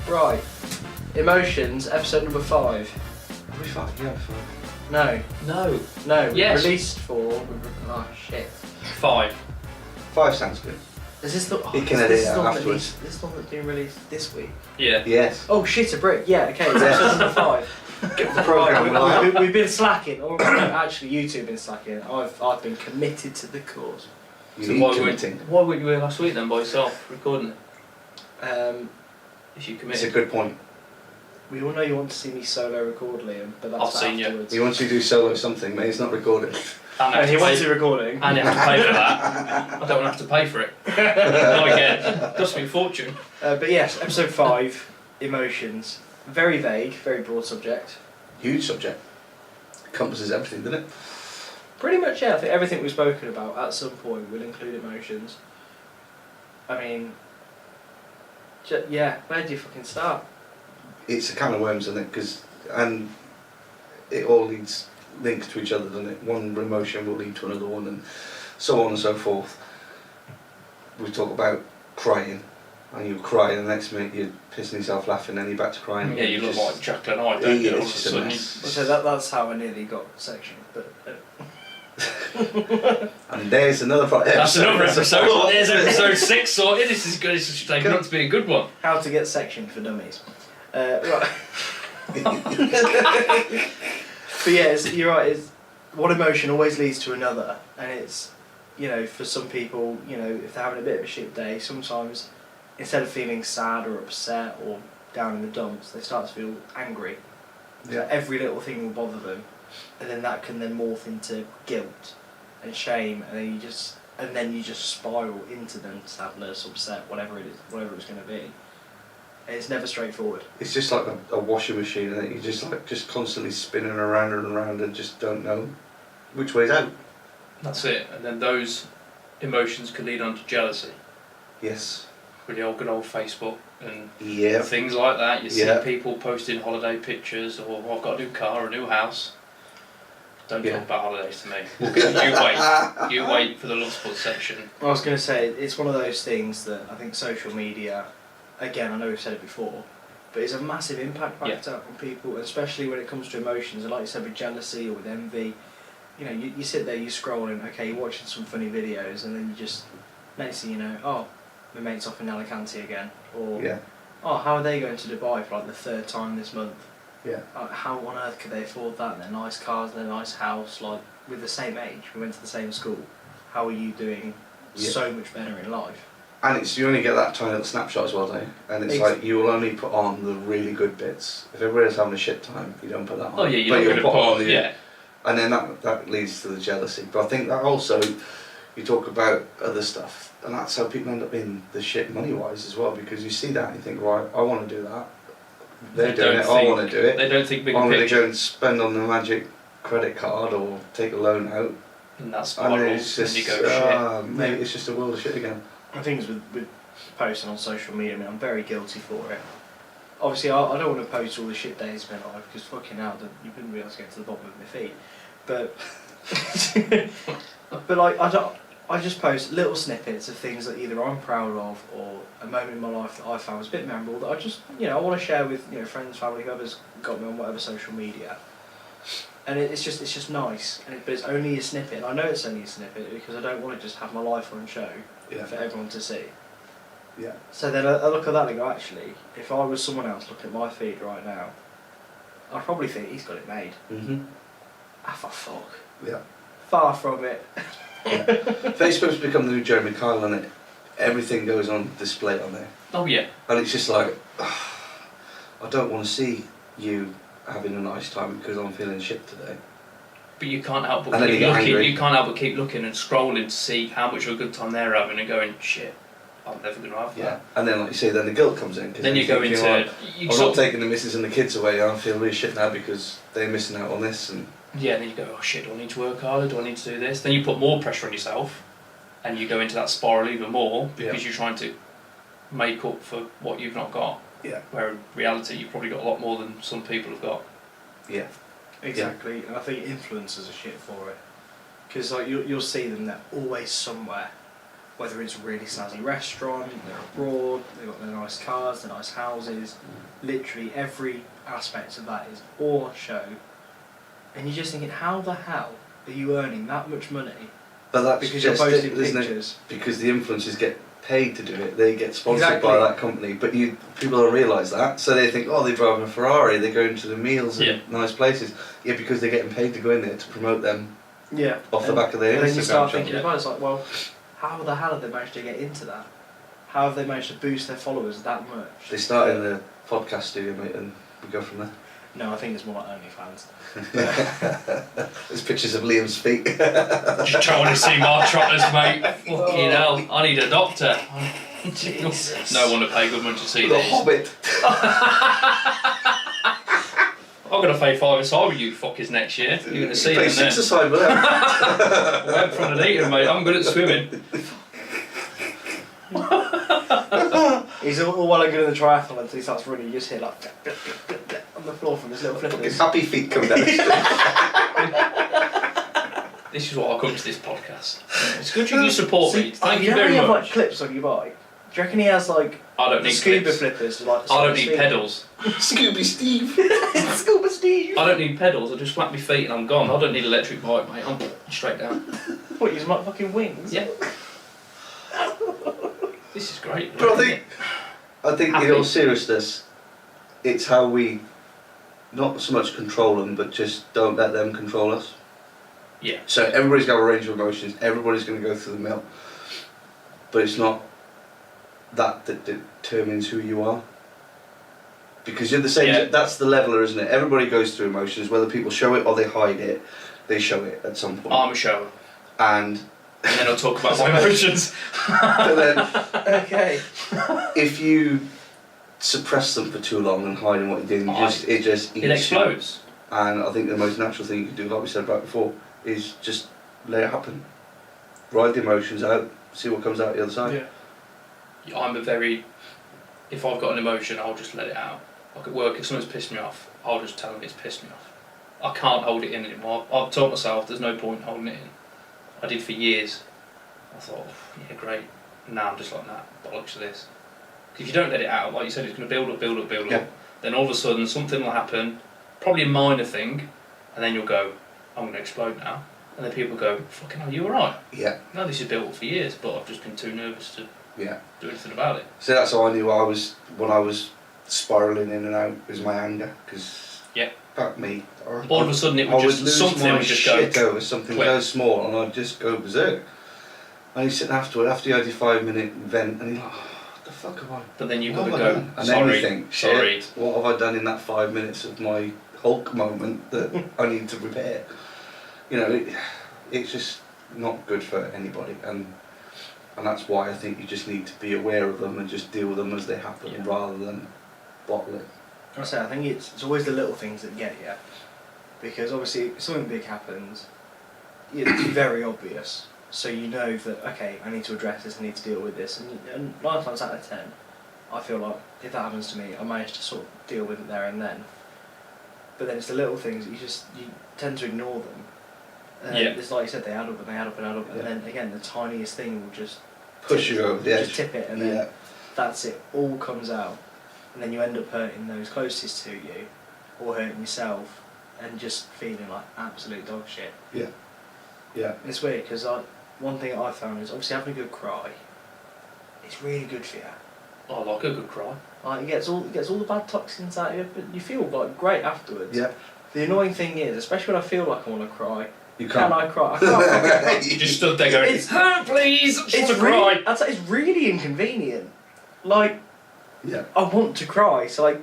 Right. Emotions, episode number 5. Are we 5? Yeah, 5. No. No. No. Yes. Released for. Oh shit. 5. 5 sounds good. Is this the? You can edit it the one afterwards. This is the one that's being released this week. Yeah. Yes. Oh shit, a brick. Yeah. Okay. It's episode number 5. Get the programme Right, we've been slacking, or actually you two have been slacking. I've been committed to the cause. So why weren't you here last week then by yourself recording it? If you commit. It's a good point. We all know you want to see me solo record, Liam, but that's I've seen you. afterwards. He wants you to do solo something, mate. It's not recorded. And he wants it recording. And you have to pay for that. I don't have to pay for it. Not again. It cost me a fortune. But yes, episode 5, emotions. Very vague, very broad subject. Huge subject. Encompasses everything, doesn't it? Pretty much, yeah. I think everything we've spoken about at some point will include emotions. I mean, yeah, where do you fucking start? It's a can of worms, isn't it? And it all links to each other, doesn't it? One emotion will lead to another one, and so on and so forth. We talk about crying, and you cry, and the next minute you're pissing yourself laughing, and then you're back to crying. Yeah, you look like Jack and I, don't you? It's just a mess. So that's how I nearly got sectioned, but... And there's another part. That's another episode. There's episode 6 sorted. This is good. This is shaping up to be a good one. How to get sectioned for dummies. Right. But yeah, you're right. One emotion always leads to another, and it's, for some people, if they're having a bit of a shit day, sometimes instead of feeling sad or upset or down in the dumps, they start to feel angry. Yeah. So every little thing will bother them, and then that can then morph into guilt and shame, and then you just spiral into them sadness, upset, whatever it's going to be. And it's never straightforward. It's just like a washing machine, and you just constantly spinning around and around, and just don't know which way's out. That's it. And then those emotions can lead on to jealousy. Yes. With the good old Facebook and things like that. You see people posting holiday pictures, or I've got a new car, a new house. Don't talk about holidays to me. You wait for the Love Spot section. I was going to say, it's one of those things that I think social media, again, I know we've said it before, but it's a massive impact factor on people, especially when it comes to emotions. And like you said, with jealousy or with envy, you sit there, you're scrolling, okay, you're watching some funny videos, and then you just, next thing you know, oh, my mate's off in Alicante again, or oh, how are they going to Dubai for like the 3rd time this month? Yeah. How on earth could they afford that? Their nice cars, their nice house, like with the same age, we went to the same school. How are you doing so much better in life? And you only get that tiny little snapshot as well, don't you? And it's like you will only put on the really good bits. If everybody's having a shit time, you don't put that on. Oh yeah, you're not going to put on and then that leads to the jealousy. But I think that also, you talk about other stuff, and that's how people end up in the shit money-wise as well, because you see that and you think, right, I want to do that. They're doing it, I want to do it. They don't think big picture. I'm going to go and spend on the magic credit card or take a loan out. And that's spirals, and you go shit. Maybe it's just a world of shit again. I think it's with posting on social media, I mean, I'm very guilty for it. Obviously, I don't want to post all the shit days of my life, because fucking hell, you wouldn't be able to get to the bottom of my feet. But, like, I just post little snippets of things that either I'm proud of or a moment in my life that I found was a bit memorable that I just, I want to share with, friends, family, whoever's got me on whatever social media. And it's just nice, but it's only a snippet, and I know it's only a snippet because I don't want to just have my life on show for everyone to see. Yeah. So then I look at that and go, actually, if I was someone else looking at my feed right now, I'd probably think he's got it made. Mm-hmm. Ah, for fuck. Yeah. Far from it. Yeah. Facebook's become the new Jeremy Kyle, and everything goes on display on there. Oh yeah. And it's just like, I don't want to see you having a nice time because I'm feeling shit today. But you can't help but keep looking. You can't help but keep looking and scrolling to see how much of a good time they're having, and going, shit, I'm never going to have that. Yeah. And then, like you say, then the guilt comes in. Then you go into. I'm not taking the missus and the kids away. I feel really shit now because they're missing out on this. And yeah, and then you go, oh shit, do I need to work harder? Do I need to do this? Then you put more pressure on yourself, and you go into that spiral even more because you're trying to make up for what you've not got. Yeah. Where in reality, you've probably got a lot more than some people have got. Yeah. Exactly, and I think influencers are shit for it. Because like you'll see them, they're always somewhere. whether it's a really snazzy restaurant, they're abroad, they've got their nice cars, their nice houses, literally every aspect of that is all on show. And you're just thinking, how the hell are you earning that much money? But that's because just you're posting isn't pictures. it? Because the influencers get paid to do it. They get sponsored Exactly. by that company. But people don't realise that. So they think, oh, they drive a Ferrari, they go into the meals in nice places. Yeah, because they're getting paid to go in there to promote them off the back of their Instagram. And then you start channel. thinking about it, it's like, well, how the hell have they managed to get into that? How have they managed to boost their followers that much? They start in the podcast studio, mate, and we go from there. No, I think it's more like OnlyFans. There's pictures of Liam's feet. Just trying to see my trotters, mate. Fucking hell, I need a doctor. Jesus. No one to pay good money to see The this. Hobbit. I'm going to pay 5 aside with you fuckers next year. You're going to see them Pay then. 6 aside with them. I went from the eating, mate. I'm good at swimming. He's all well and good in the triathlon until he starts running. You just hear like on the floor from his little Fucking flippers. happy feet come down the street. This is what I come to this podcast. It's good you support me. Thank you know very you have much. like clips on your bike. Do you reckon he has like I don't need scuba clips. flippers? Like I don't need pedals. Scooby Steve. Scuba Steve. I don't need pedals. I just flap my feet and I'm gone. I don't need an electric bike, mate. I'm straight down. What, use my fucking wings? Yeah. This is great. But I think in all seriousness, it's how we not so much control them, but just don't let them control us. Yeah. So everybody's got a range of emotions, everybody's going to go through the mill, but it's not that determines who you are. Because you're the same, that's the leveler, isn't it? Everybody goes through emotions, whether people show it or they hide it, they show it at some point. I'm a shower. And then I'll talk about my emotions. But then, Okay. if you suppress them for too long and hide in what you're doing, it just eats It explodes. you. And I think the most natural thing you can do, like we said about before, is just let it happen. Ride the emotions out, see what comes out the other side. Yeah. I'm if I've got an emotion, I'll just let it out. Like at work, if something's pissed me off, I'll just tell them it's pissed me off. I can't hold it in anymore. I've taught myself there's no point holding it in. I did for years. I thought, yeah, great. Now I'm just like, nah, bollocks to this. If you don't let it out, like you said, it's going to build up. Then all of a sudden something will happen, probably a minor thing, and then you'll go, I'm going to explode now. And then people go, fucking hell, you alright? Yeah. No, this is built up for years, but I've just been too nervous to do anything about it. So that's how I knew when I was spiralling in and out, was my anger, because fuck me. All of a sudden it would just, lose something my would just shit go over something quick. so small, and I'd just go berserk. And you sit after you had your 5-minute vent, and you're like, oh, what the fuck have I? But then you've got what to have I go, done? And sorry, then you think, shit, sorry. what have I done in that 5 minutes of my Hulk moment that I need to repair? You know, it's just not good for anybody, and that's why I think you just need to be aware of them and just deal with them as they happen rather than bottle it. I think it's always the little things that get you, because obviously if something big happens, it's very obvious. So you know that, okay, I need to address this, I need to deal with this, and 9 times out of 10, I feel like if that happens to me, I manage to sort of deal with it there and then. But then it's the little things that you tend to ignore them. And it's like you said, they add up and they add up and add up, and then again the tiniest thing will just push you over the edge. Just tip it, and then that's it. All comes out, and then you end up hurting those closest to you, or hurting yourself, and just feeling like absolute dog shit. Yeah. It's weird because one thing I found is obviously having a good cry. It's really good for you. I like a good cry. Like it gets all the bad toxins out of you, but you feel like great afterwards. Yeah. The annoying thing is, especially when I feel like I want to cry. You can't. Can I cry? I can't cry. You just stood there going, please, I just want to really, cry. it's really inconvenient. Like, Yeah. I want to cry, so like,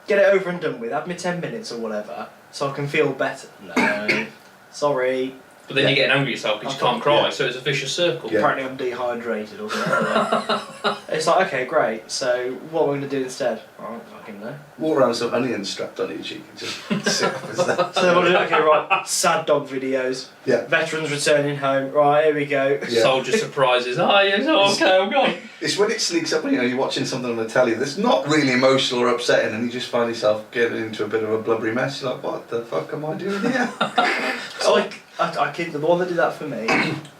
get it over and done with. Have me 10 minutes or whatever, so I can feel better. No, sorry. But then you're getting angry at yourself because you can't cry, so it's a vicious circle. Yeah. Apparently I'm dehydrated or something like that. It's like, okay, great, so what am I going to do instead? I don't fucking know. Walk around with some onions strapped on your cheek and just sit up as that. So then what do I do? Okay, right, sad dog videos. Yeah. Veterans returning home. Right, here we go. Yeah. Soldier surprises. Oh, yes, okay, I'm gone. It's when it sneaks up on you, you're watching something on the telly that's not really emotional or upsetting, and you just find yourself getting into a bit of a blubbery mess. You're like, what the fuck am I doing here? It's like, I kid, the one that did that for me,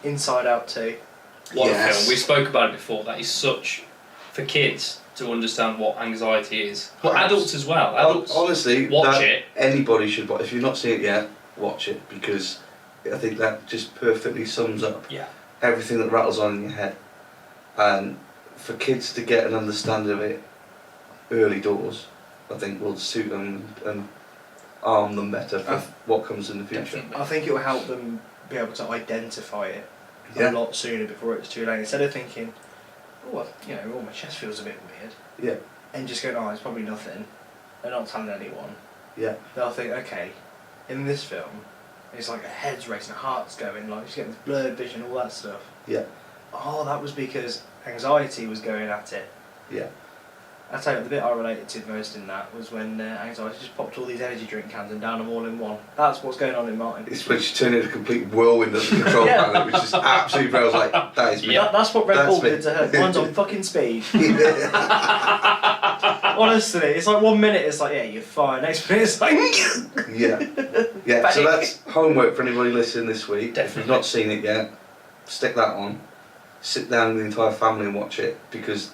Inside Out 2. What a film. We spoke about it before. That is such, for kids to understand what anxiety is. But adults as well. Adults, honestly, watch it. Anybody should watch. If you've not seen it yet, watch it, because I think that just perfectly sums up everything that rattles on in your head. And for kids to get an understanding of it early doors, I think will suit them and arm them better for what comes in the future. Definitely. I think it will help them be able to identify it a lot sooner before it's too late. Instead of thinking, oh, my chest feels a bit weird. Yeah. And just going, oh, it's probably nothing. They're not telling anyone. Yeah. They'll think, okay, in this film, it's like a head's racing, a heart's going, like she's getting this blurred vision, all that stuff. Yeah. Oh, that was because anxiety was going at it. Yeah. I tell you, the bit I related to most in that was when anxiety just popped all these energy drink cans and down them all in one. That's what's going on in mine. It's when she turned into a complete whirlwind of the control panel, which is absolutely brilliant. I was like, that is me. That's what Red Bull did to her. Mine's on fucking speed. Honestly, it's like 1 minute it's like, yeah, you're fine. Next minute it's like... Yeah. So that's homework for anybody listening this week. Definitely. If you've not seen it yet, stick that on. Sit down with the entire family and watch it, because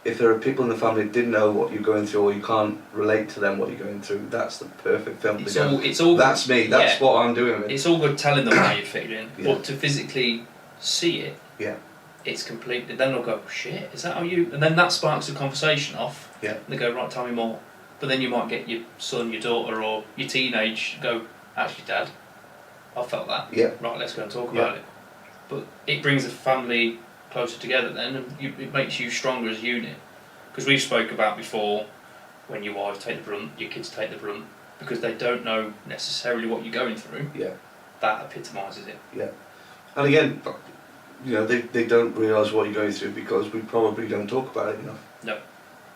if there are people in the family that didn't know what you're going through, or you can't relate to them what you're going through, that's the perfect film to go. It's all that's me. That's what I'm doing with it. It's all good telling them how you're feeling, but to physically see it, it's completely. Then they'll go, shit, is that how you? And then that sparks a conversation off. Yeah. And they go, right, tell me more. But then you might get your son, your daughter, or your teenage go, actually, Dad, I felt that. Yeah. Right, let's go and talk about it. But it brings the family closer together then, and it makes you stronger as a unit. Because we've spoke about before, when your wives take the brunt, your kids take the brunt, because they don't know necessarily what you're going through. Yeah. That epitomises it. Yeah. And again, they don't realise what you're going through because we probably don't talk about it enough.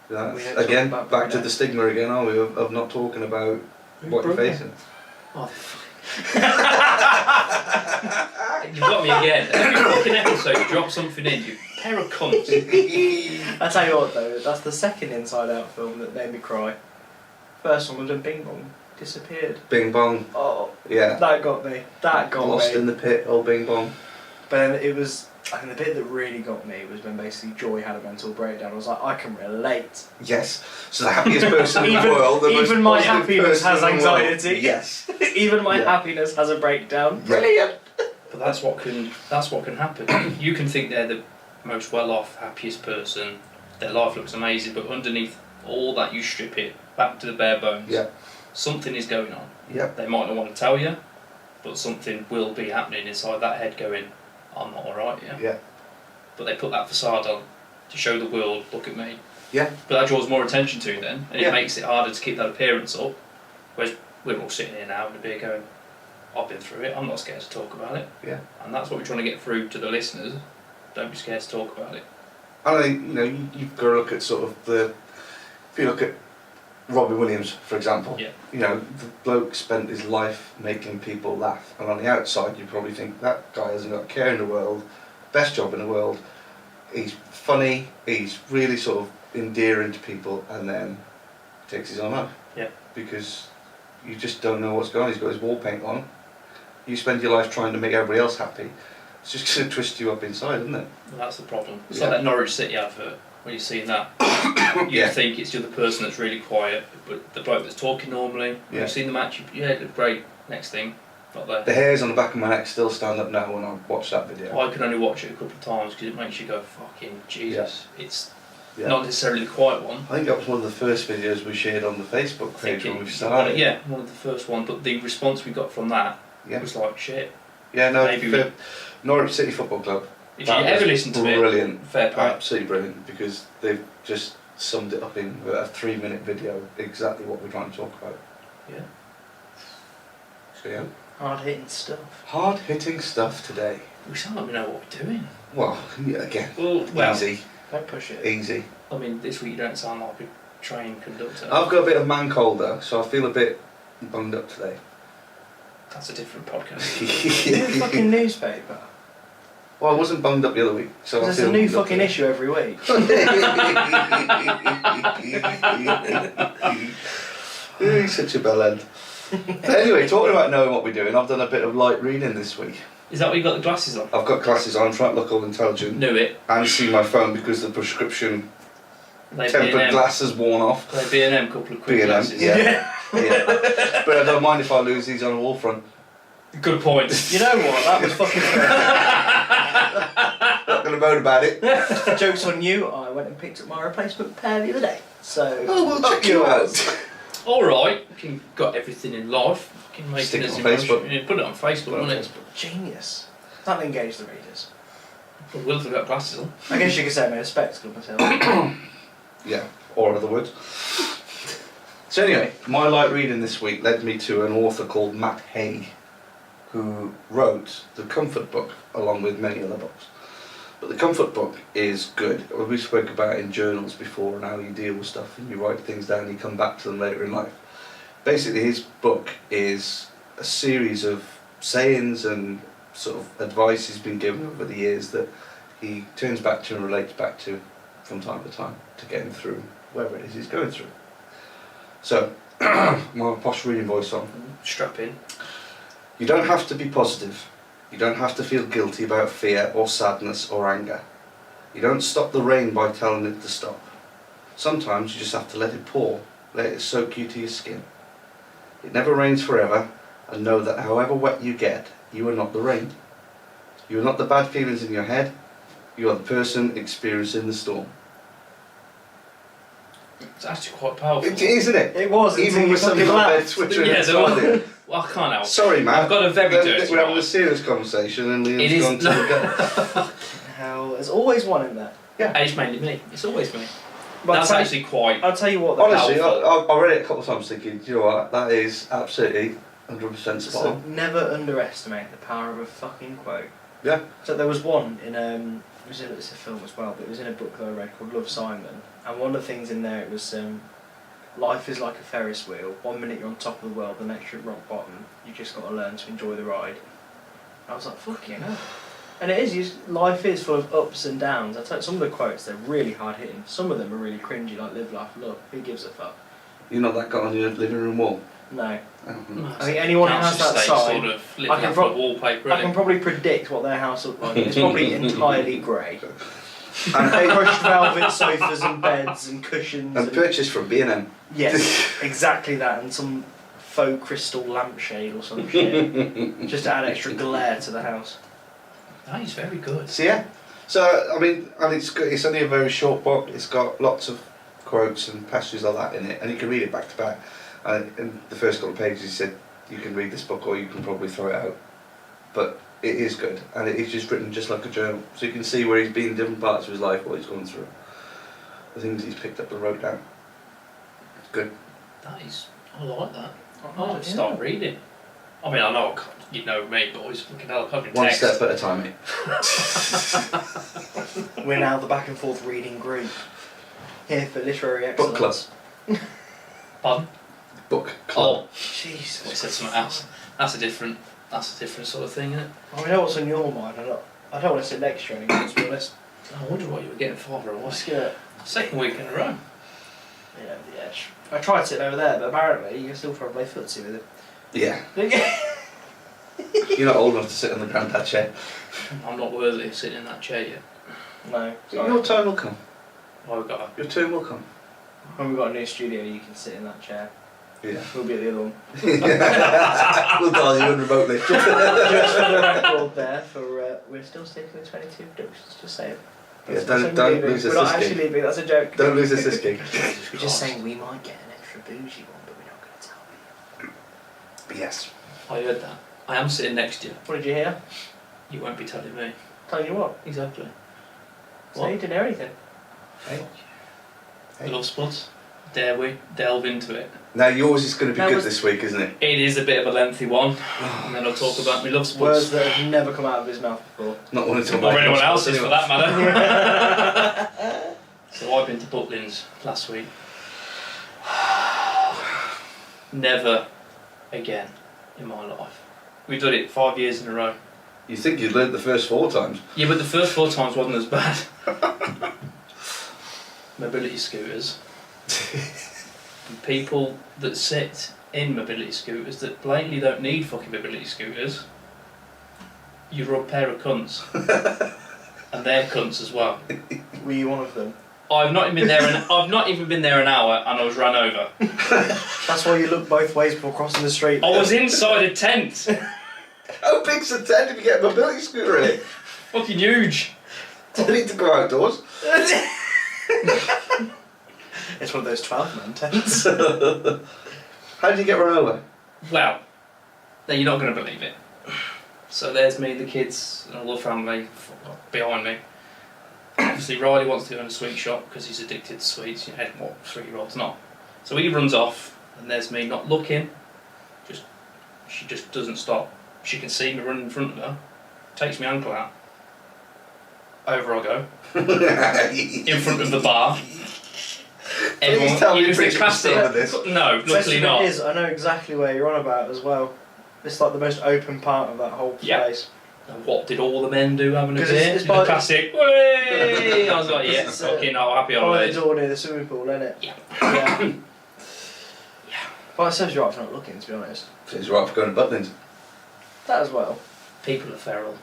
No. Again, back to the stigma again, are we, of not talking about what you're facing. Oh, you've got me again. Every fucking episode, drop something in, you pair of cunts. I tell you what though, that's the second Inside Out film that made me cry. First one was when Bing Bong disappeared. Bing Bong. Oh, yeah. That got me. Lost in the pit, old Bing Bong. But then it was, I think the bit that really got me was when basically Joy had a mental breakdown. I was like, I can relate. Yes. So the happiest person in the world. Even my happiness has anxiety. Yes. Even my happiness has a breakdown. Brilliant. But that's what can happen. You can think they're the most well-off, happiest person. Their life looks amazing, but underneath all that, you strip it back to the bare bones. Yeah. Something is going on. Yeah. They might not want to tell you, but something will be happening inside that head going, I'm not alright, Yeah. But they put that facade on to show the world, look at me. Yeah. But that draws more attention to them, and it makes it harder to keep that appearance up. Whereas we're all sitting here now with a beer going, I've been through it, I'm not scared to talk about it. Yeah. And that's what we're trying to get through to the listeners. Don't be scared to talk about it. I think, you've got to look at sort of if you look at Robin Williams, for example, the bloke spent his life making people laugh, and on the outside you probably think that guy hasn't got a care in the world, best job in the world, he's funny, he's really sort of endearing to people, and then takes his own life. Yeah. Because you just don't know what's going on. He's got his wall paint on. You spend your life trying to make everybody else happy. It's just going to twist you up inside, isn't it? Well, that's the problem. It's like that Norwich City advert, when you've seen that. You think it's the other person that's really quiet, but the bloke that's talking normally. When you've seen the match, it looked great. Next thing, not there. The hairs on the back of my neck still stand up now when I watch that video. I can only watch it a couple of times because it makes you go, fucking Jesus. It's not necessarily the quiet one. I think that was one of the first videos we shared on the Facebook page when we started. Yeah, one of the first ones, but the response we got from that was like, shit. Yeah, no, Norwich City Football Club. If you ever listen to it, brilliant, fair play. Absolutely brilliant, because they've just summed it up in a 3-minute video, exactly what we're trying to talk about. Yeah. So yeah. Hard-hitting stuff. Hard-hitting stuff today. We sound like we know what we're doing. Well, again, easy. Don't push it. Easy. I mean, this week you don't sound like a trained conductor. I've got a bit of man cold though, so I feel a bit bunged up today. That's a different podcast. New fucking newspaper. Well, I wasn't bunged up the other week, so there's a new fucking issue every week. He's such a bell end. Anyway, talking about knowing what we're doing, I've done a bit of light reading this week. Is that what you got the glasses on? I've got glasses on, trying to look all intelligent. Knew it. And see my phone because the prescription tempered glass has worn off. Play B&M, couple of quid glasses. Yeah. Yeah. But I don't mind if I lose these on a wall front. Good point. You know what? That was fucking Not going to moan about it. Joke's on you, I went and picked up my replacement pair the other day. So. Oh, we'll check you out. Alright, you got everything in life. You can make Stick it it as on emotion. Facebook. You put it on Facebook, wouldn't it? Genius. That'll engage the readers. But Will's got glasses on. I guess you could say I made a spectacle of myself. Yeah, or in other words. So anyway, my light reading this week led me to an author called Matt Haig, who wrote The Comfort Book, along with many other books. But The Comfort Book is good. We spoke about it in journals before and how you deal with stuff and you write things down and you come back to them later in life. Basically his book is a series of sayings and sort of advice he's been given over the years that he turns back to and relates back to from time to time to get him through whatever it is he's going through. So, my posh reading voice on. Strap in. You don't have to be positive. You don't have to feel guilty about fear or sadness or anger. You don't stop the rain by telling it to stop. Sometimes you just have to let it pour, let it soak you to your skin. It never rains forever, and know that however wet you get, you are not the rain. You are not the bad feelings in your head, you are the person experiencing the storm. It's actually quite powerful. It is, isn't it? It was. Even with something like that, Twitter and Twitter. Well, I can't help. Sorry, man. I've got a very dirty We're having mind. a serious conversation and It Liam's is- gone to the gut. Hell, there's always one in there. And it's mainly me. It's always me. But That's actually quite... I'll tell you what. Honestly, powerful. I read it a couple of times thinking, you know what, that is absolutely 100% spot So on. never underestimate the power of a fucking quote. Yeah. So there was one in it's a film as well, but it was in a book that I read called Love, Simon, and one of the things in there it was life is like a Ferris wheel. 1 minute you're on top of the world, the next you're at rock bottom. You just got to learn to enjoy the ride. I was like, fuck you know. And it is. Life is full of ups and downs. I tell you, some of the quotes they're really hard hitting. Some of them are really cringy, like live, laugh, love. Who gives a fuck? You know that got on your living room wall? No. Oh. I think anyone who has that sign, sort of I living can off the wallpaper. I can probably predict what their house looked like. It's probably entirely grey. And crushed velvet sofas and beds and cushions. And purchased from B&M. Yes, exactly that, and some faux crystal lampshade or some shit, just to add extra glare to the house. That is very good. So yeah. So, I mean, and it's good. It's only a very short book. It's got lots of quotes and passages like that in it, and you can read it back to back. In the first couple of pages he said, you can read this book or you can probably throw it out. But it is good, and it is just written just like a journal. So you can see where he's been in different parts of his life, what he's gone through. The things he's picked up and wrote down. It's good. That is... I like that. Oh, I'll just start reading. I mean, I know you know me, boys. Fucking hell, I can One text. step at a time, mate. We're now the Back and Forth reading group. Here for literary excellence. Book club. Pardon? Book club. Oh, Jesus. I said something else. That's a different sort of thing, isn't it? I know what's on your mind. I don't want to sit next to you anymore, to be honest. I wonder what you were getting farther away. Skirt. Second week in a row. Yeah, the edge. I tried sitting over there, but apparently you can still try to play footsie with it. Yeah. You're not old enough to sit on the granddad chair. I'm not worthy of sitting in that chair yet. No. Your turn will come. I've got Your turn will come. When we've got a new studio, you can sit in that chair. Yeah. We'll be at the other one. We'll dial you in remotely. Just for the record there, we're still sticking with 22 productions, just saying. Yeah, don't lose us We're not this actually gig. leaving, that's a joke. Don't lose us this gig. We're just saying we might get an extra bougie one, but we're not going to tell you. Yes. I heard that. I am sitting next to you. What did you hear? You won't be telling me. Telling you what? Exactly. So What? you didn't hear anything. Hey. Hey. Love spots. Dare we delve into it? Now yours is going to be That good was- this week, isn't it? It is a bit of a lengthy one, and then I'll talk about my love spots. Words that have never come out of his mouth before. Not wanting to. Or anyone else's anyway. for that matter. So I've been to Butlins last week. Never again in my life. We've done it 5 years in a row. You think you'd learnt the first 4 times? Yeah, but the first 4 times wasn't as bad. Mobility scooters. And people that sit in mobility scooters that blatantly don't need fucking mobility scooters. You're a pair of cunts. And they're cunts as well. Were you one of them? I've not even been there an hour and I was run over. That's why you look both ways before crossing the street. I was inside a tent. How big's a tent if you get a mobility scooter in it? Fucking huge. I need to go outdoors. It's one of those 12-man tents. How did you get run over? Well, now you're not going to believe it. So there's me, the kids, and all the family behind me. Obviously, Riley wants to go in a sweet shop because he's addicted to sweets. You know what 3-year-old's not. So he runs off, and there's me not looking. She just doesn't stop. She can see me running in front of her. Takes my ankle out. Over I go. In front of the bar. Please tell me it was Bridget was still with this. No, luckily not. It is, I know exactly where you're on about as well. It's like the most open part of that whole place. And what did all the men do having a 'Cause beer? it's In the classic, way! I was like, yeah, It's, fucking happy Oh, holidays. the door near the swimming pool, isn't it? Yeah. Yeah. Yeah. Well, it serves you right for not looking, to be honest. It's right for going to Butlins. That as well. People are feral.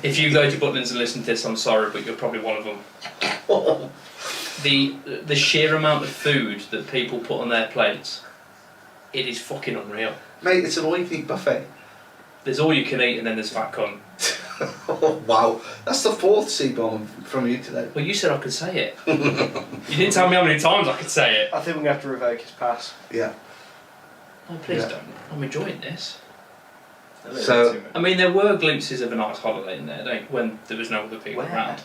If you go to Butlins and listen to this, I'm sorry, but you're probably one of them. The sheer amount of food that people put on their plates, it is fucking unreal. Mate, it's an all-you-can-eat buffet. There's all you can eat and then there's fat cunt. Oh, wow. That's the 4th C-bomb from you today. Well, you said I could say it. You didn't tell me how many times I could say it. I think we're going to have to revoke his pass. Yeah. Oh, please Yeah. don't. I'm enjoying this. So, I mean, there were glimpses of a nice holiday in there, when there was no other people Where? around.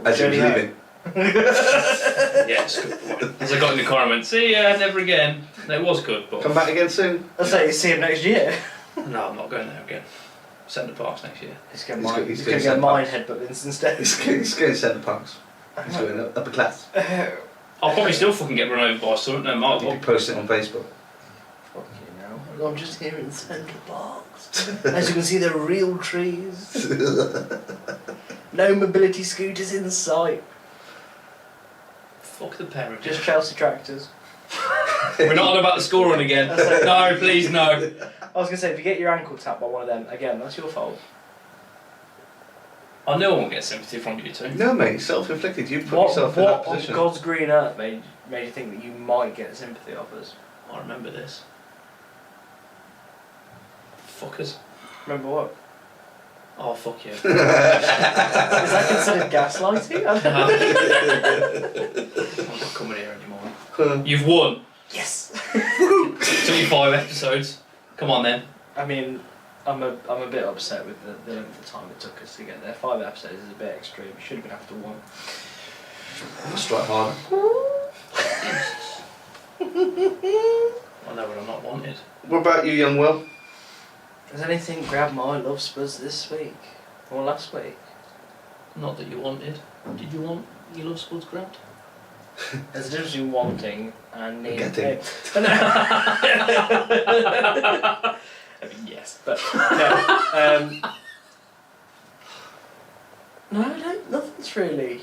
as you was leaving. Yeah, it's a good point. As I got in the car and went, see ya, never again. It was good, but... Come back again soon. I'll say you see him next year. No, I'm not going there again. Centre Parks next year. He's going He's to going get Centre mine Parks. headbuttings instead. He's going to Centre Parks. He's going upper class. I'll probably still fucking get run over by something, no matter You what. can post it on Facebook. Fuck you now. I'm just here in Central Parks. As you can see, there are real trees. No mobility scooters in sight. Fuck the parent. Just Chelsea tractors. We're not on about the score run again. No, please, no. I was going to say, if you get your ankle tapped by one of them, again, that's your fault. I know I won't get sympathy from you two. No, mate, self-inflicted. You put yourself in that What on position. God's green earth made you think that you might get sympathy off us? I remember this. Fuckers. Remember what? Oh, fuck you. Is that considered gaslighting? I don't know. I'm not coming here anymore. You've won. Yes! Took you 5 episodes. Come on then. I mean, I'm a bit upset with the length of time it took us to get there. 5 episodes is a bit extreme. It should have been after 1. Let's try harder. I know when I'm not wanted. What about you, young Will? Has anything grabbed my love spurs this week? Or last week? Not that you wanted. Did you want your love spuds grabbed? There's a difference between wanting and needing. Getting. I mean, yes, but no. No, I don't. Nothing's really.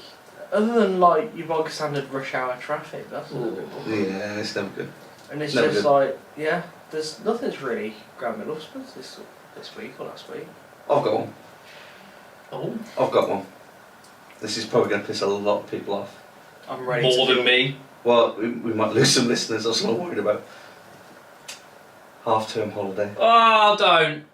Other than like your bog standard rush hour traffic. That's a little bit boring. Yeah, it's never good. And it's Never just good. like, yeah, there's nothing's really grabbed my love spurs this week or last week. I've got one. Oh. I've got one. This is probably going to piss a lot of people off. I'm ready More to than me. Well, we might lose some listeners, that's what I'm worried about. Half-term holiday. Oh, don't.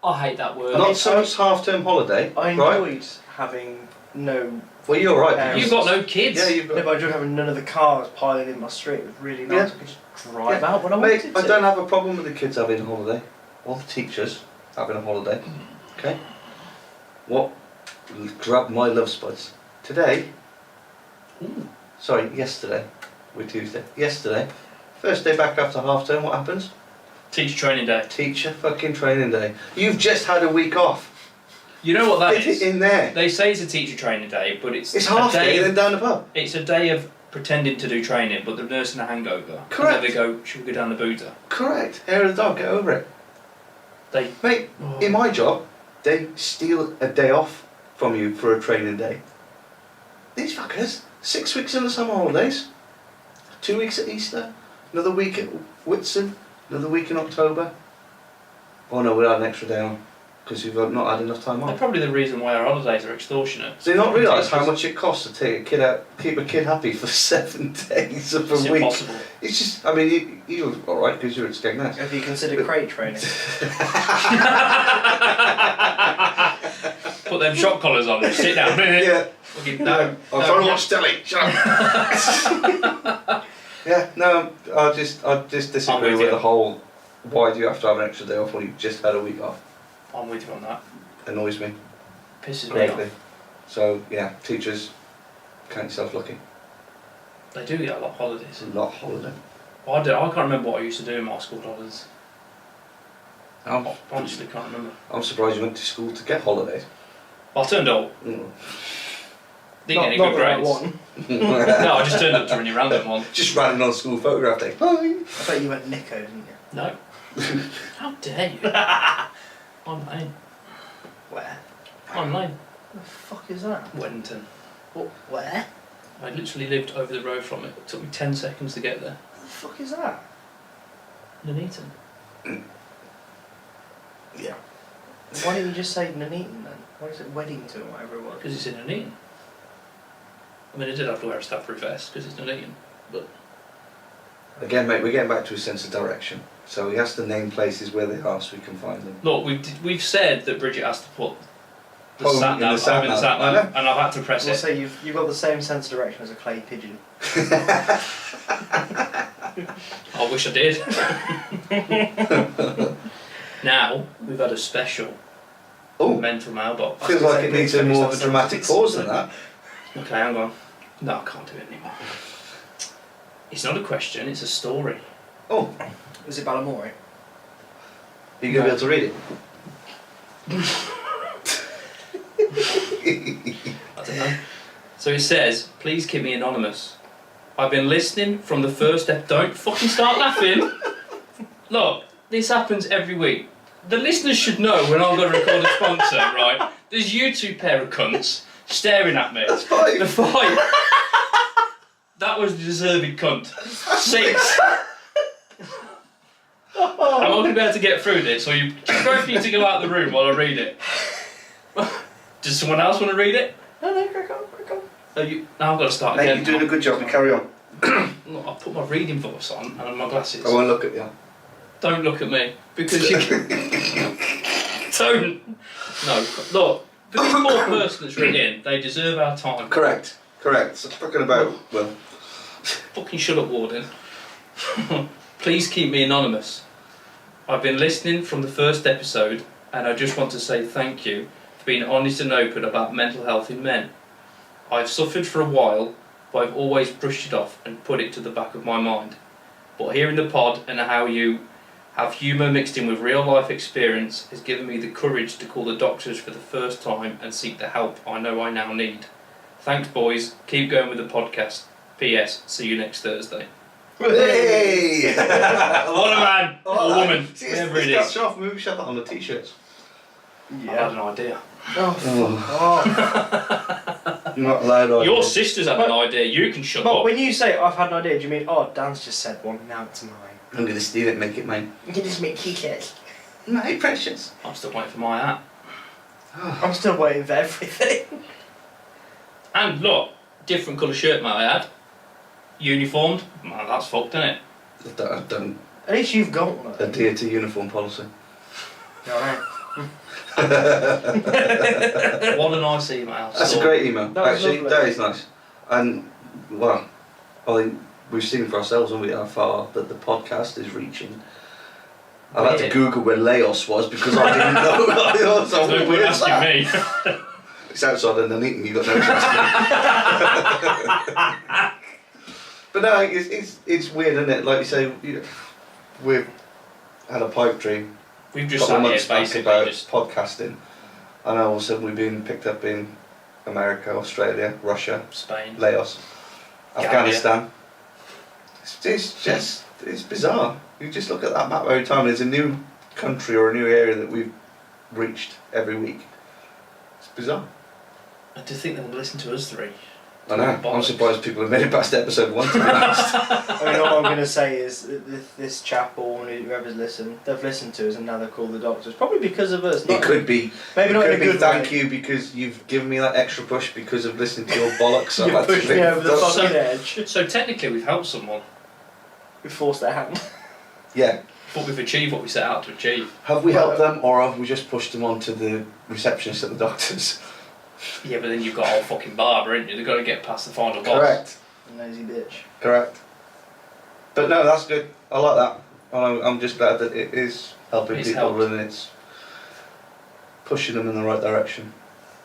I hate that word. Not so much half-term holiday, I right? enjoyed having no. Well, you're right. You've got no kids. Yeah, you've No, got... but I enjoyed having none of the cars piling in my street. It was really nice. Yeah. I could just drive Yeah. out when I Mate, wanted to. I don't have a problem with the kids having a holiday, or the teachers having a holiday, okay? What grabbed my love spuds? Today, yesterday, we're Tuesday, yesterday, first day back after half term, what happens? Teacher training day. Teacher fucking training day. You've just had a week off. You know what that Fit is? it in there. They say it's a teacher training day, but it's It's a half day day. and then down the pub. It's a day of pretending to do training, but they're nursing a hangover. Correct. And then they go, should we go down the boozer? Correct. Hair of the dog, get over it. They. Mate, in my job, they steal a day off from you for a training day. These fuckers, 6 weeks in the summer holidays, 2 weeks at Easter, another week at Whitsun, another week in October. Oh no, we'll add an extra day on. because you've not had enough time They're off. probably the reason why our holidays are extortionate. Do you not realise how much it costs to take a kid out, keep a kid happy for 7 days of a It's week? impossible. It's just, I mean, you were alright because you were at Skegness. Have you considered crate training? Put them shock collars on and sit down. Yeah. No, I'm trying to watch telly. Shut up. Yeah, no, I just disagree with with you. the whole. Why do you have to have an extra day off when you've just had a week off? I'm with you on that. Annoys me Pisses me greatly. off. So yeah, teachers, count yourself lucky. They do get a lot of holidays. It's a lot of holiday. I can't remember what I used to do in my school holidays. I'm, I honestly can't remember. I'm surprised you went to school to get holidays. I turned up. Mm. Didn't get any Not good the right grades. one. No, I just turned up to any random one. Just ran on school photograph day. Hi. I bet you went Nico, didn't you? No. How dare you? Online. Where? Online. The fuck is that? Wellington. What? Where? I literally lived over the road from it. It took me 10 seconds to get there. What the fuck is that? Nuneaton. Yeah. Why didn't you just say Nuneaton then? Why is it Weddington or whatever it was? Because it's in Nuneaton. I mean, I did have to wear a Stafford vest because it's Nuneaton. But Again, mate, we're getting back to a sense of direction. So he has to name places where they are so we can find them. look, we've said that Bridget has to put the Home sat in the nav sat over the nav. sat I nav, know. and I've had to press We'll it. say you've got the same sense of direction as a clay pigeon. I wish I did. Now we've had a special Oh, mental mailbox. feels like it needs a more of a dramatic pause than that. Okay, hang on. No, I can't do it anymore. It's not a question, it's a story. Oh, Was it Balamori? are you going to be able to read it? I don't know. So it says, please keep me anonymous. I've been listening from the first step. Don't fucking start laughing. Look, this happens every week. The listeners should know when I'm going to record a sponsor, right? There's you two pair of cunts staring at me. That's fine. The fight. That was the deserved cunt. 6. Am I going to be able to get through this, or you both need to go out the room while I read it? Does someone else want to read it? No, crack on. Now I've got to start Mate, again. you're doing a good job. You carry on. Look, I'll put my reading voice on and my glasses. I won't look at you. Don't look at me, because you don't. No, look, for this poor person that's written in, they deserve our time. Correct. So talking about, well, Fucking shut up, Warden. Please keep me anonymous. I've been listening from the first episode, and I just want to say thank you for being honest and open about mental health in men. I've suffered for a while, but I've always brushed it off and put it to the back of my mind. But hearing the pod and how you have humour mixed in with real life experience has given me the courage to call the doctors for the first time and seek the help I know I now need. Thanks, boys. Keep going with the podcast. P.S. See you next Thursday. hey! What a man or woman, See, whatever it it's is. got off. Maybe we should have that on the t-shirts. I had an idea. Oh. You're not allowed on. Your sister's had an idea. You can shut But up. when you say I've had an idea, do you mean, oh, Dan's just said one, now it's mine? I'm going to steal it, make it mine. You can just make t-shirts. My precious. I'm still waiting for my hat. I'm still waiting for everything. And look, different colour shirt mate I had. Uniformed. Man, that's fucked, isn't it? I don't At least you've got one. adhere to uniform policy. Alright. What a nice email. That's a great email. That was Actually, lovely. that is nice. And, well, I think we've seen for ourselves, haven't we, how far that the podcast is reaching. I've had to Yeah. Google where Laos was because I didn't know Laos. There's no point asking me. It's outside of Nuneaton, you've got no chance to. But no, it's weird, isn't it? Like you say, we've had a pipe dream We've a just couple of sat here months back basically about just... podcasting, and all of a sudden we've been picked up in America, Australia, Russia, Spain. Laos, Gambia. Afghanistan. It's bizarre. You just look at that map every time. There's a new country or a new area that we've reached every week. It's bizarre. I do think they will listen to us three. I know. I'm surprised people have made it past episode 1, to be honest. I mean, all I'm going to say is that this chap or whoever's listened, they've listened to us and now they've called the doctors. Probably because of us. It could be. Maybe not in a good thank way. you because you've given me that extra push because of listening to your bollocks. You pushed me over the fucking edge. So technically we've helped someone. We forced their hand. Yeah. But we've achieved what we set out to achieve. Have we helped them or have we just pushed them on to the receptionist at the doctor's? Yeah, but then you've got old fucking Barbara, ain't you? They've got to get past the final boss. Correct. Nosy bitch. Correct. But no, that's good. I like that. I'm just glad that it is helping people and it's pushing them in the right direction.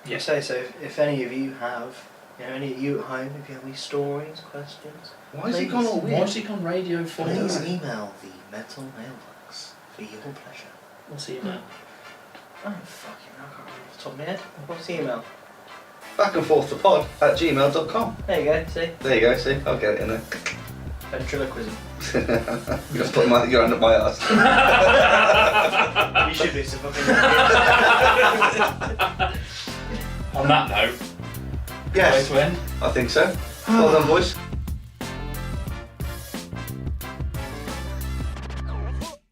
Yeah. So if any of you have, any of you at home, if you have any stories, questions, why has he gone all weird? Why has he gone radio for? Please email the metal mailbox for your pleasure. What's the email? Oh fucking hell, I can't remember off the top of my head. What's the email? backandforththepod@gmail.com. There you go, see? There you go, see? I'll get it in there. Ventriloquism. You're just putting your hand up my ass. You should be so fucking On that note, Yes, way to end. I think so. Well done, boys.